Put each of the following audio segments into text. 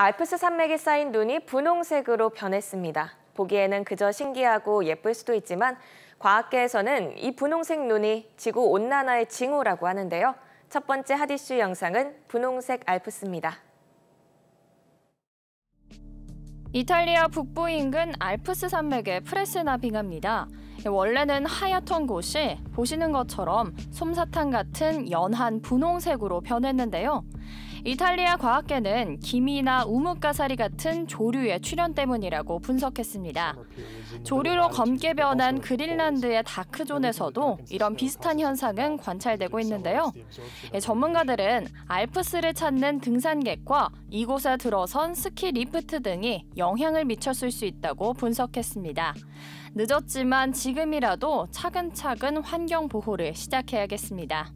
알프스 산맥에 쌓인 눈이 분홍색으로 변했습니다. 보기에는 그저 신기하고 예쁠 수도 있지만 과학계에서는 이 분홍색 눈이 지구온난화의 징후라고 하는데요. 첫 번째 핫이슈 영상은 분홍색 알프스입니다. 이탈리아 북부 인근 알프스 산맥의 프레세나 빙하입니다. 원래는 하얗던 곳이 보시는 것처럼 솜사탕 같은 연한 분홍색으로 변했는데요. 이탈리아 과학계는 기미나 우뭇가사리 같은 조류의 출현 때문이라고 분석했습니다. 조류로 검게 변한 그린란드의 다크존에서도 이런 비슷한 현상은 관찰되고 있는데요. 전문가들은 알프스를 찾는 등산객과 이곳에 들어선 스키 리프트 등이 영향을 미쳤을 수 있다고 분석했습니다. 늦었지만 지금이라도 차근차근 환경 보호를 시작해야겠습니다.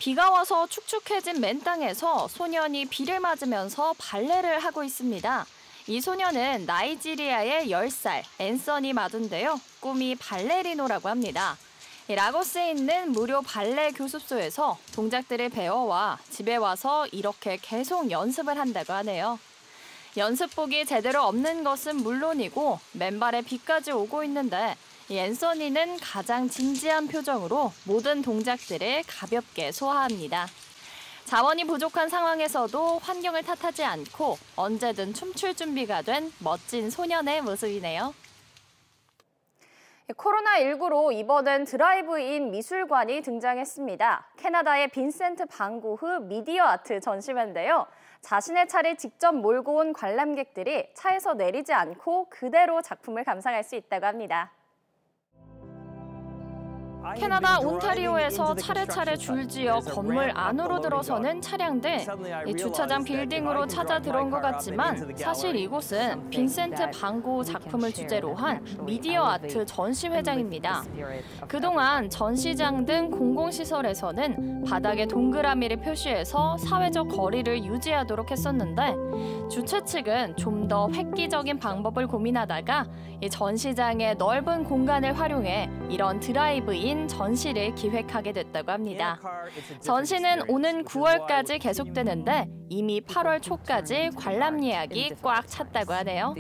비가 와서 축축해진 맨 땅에서 소년이 비를 맞으면서 발레를 하고 있습니다. 이 소년은 나이지리아의 10살 앤서니 마두인데요. 꿈이 발레리노라고 합니다. 라고스에 있는 무료 발레 교습소에서 동작들을 배워와 집에 와서 이렇게 계속 연습을 한다고 하네요. 연습복이 제대로 없는 것은 물론이고 맨발에 비까지 오고 있는데 앤서니는 가장 진지한 표정으로 모든 동작들을 가볍게 소화합니다. 자원이 부족한 상황에서도 환경을 탓하지 않고 언제든 춤출 준비가 된 멋진 소년의 모습이네요. 코로나19로 이번엔 드라이브인 미술관이 등장했습니다. 캐나다의 빈센트 반 고흐 미디어 아트 전시회인데요. 자신의 차를 직접 몰고 온 관람객들이 차에서 내리지 않고 그대로 작품을 감상할 수 있다고 합니다. 캐나다 온타리오에서 차례차례 줄지어 건물 안으로 들어서는 차량들. 주차장 빌딩으로 찾아 들어온 것 같지만 사실 이곳은 빈센트 반 고흐 작품을 주제로 한 미디어 아트 전시회장입니다. 그동안 전시장 등 공공시설에서는 바닥에 동그라미를 표시해서 사회적 거리를 유지하도록 했었는데 주최 측은 좀 더 획기적인 방법을 고민하다가 이 전시장의 넓은 공간을 활용해 이런 드라이브인 전시를 기획하게 됐다고 합니다. 전시는 오는 9월까지 계속되는데 이미 8월 초까지 관람 예약이 꽉 찼다고 하네요.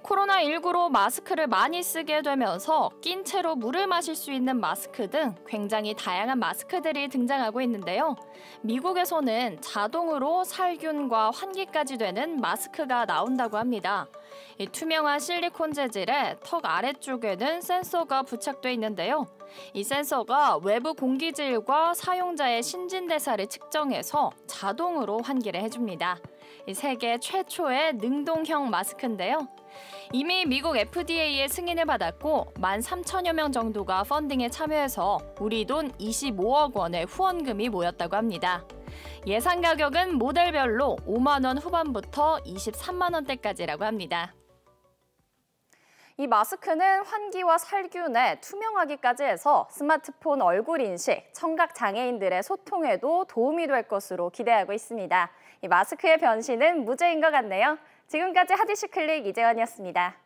코로나19로 마스크를 많이 쓰게 되면서 낀 채로 물을 마실 수 있는 마스크 등 굉장히 다양한 마스크들이 등장하고 있는데요. 미국에서는 자동으로 살균과 환기까지 되는 마스크가 나온다고 합니다. 이 투명한 실리콘 재질에 턱 아래쪽에는 센서가 부착돼 있는데요. 이 센서가 외부 공기질과 사용자의 신진대사를 측정해서 자동으로 환기를 해줍니다. 세계 최초의 능동형 마스크인데요. 이미 미국 FDA의 승인을 받았고 13,000여 명 정도가 펀딩에 참여해서 우리 돈 25억 원의 후원금이 모였다고 합니다. 예상 가격은 모델별로 5만 원 후반부터 23만 원대까지라고 합니다. 이 마스크는 환기와 살균에 투명하기까지 해서 스마트폰 얼굴 인식, 청각 장애인들의 소통에도 도움이 될 것으로 기대하고 있습니다. 이 마스크의 변신은 무죄인 것 같네요. 지금까지 핫이슈 클릭 이재원이었습니다.